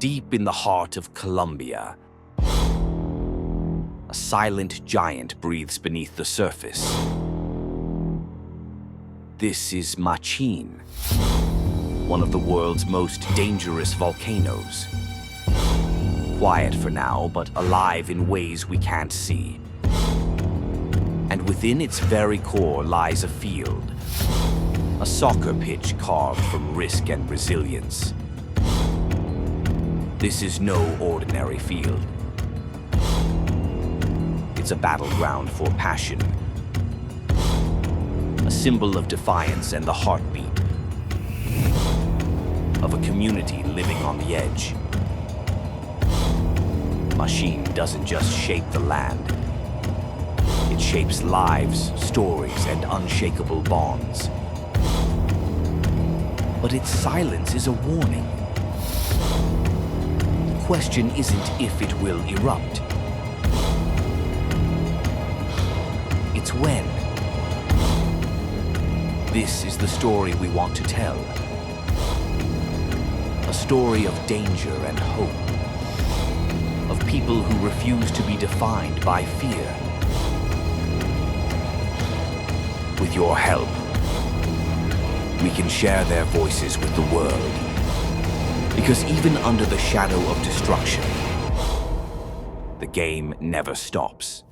deep in the heart of Colombia. A silent giant breathes beneath the surface. This is Machín, one of the world's most dangerous volcanoes. Quiet for now, but alive in ways we can't see. And within its very core lies a field, a soccer pitch carved from risk and resilience. This is no ordinary field. It's a battleground for passion, a symbol of defiance and the heartbeat of a community living on the edge. Machín doesn't just shape the land. It shapes lives, stories, and unshakable bonds. But its silence is a warning. The question isn't if it will erupt. It's when. This is the story we want to tell. A story of danger and hope. Of people who refuse to be defined by fear. With your help, we can share their voices with the world. Because even under the shadow of destruction, the game never stops.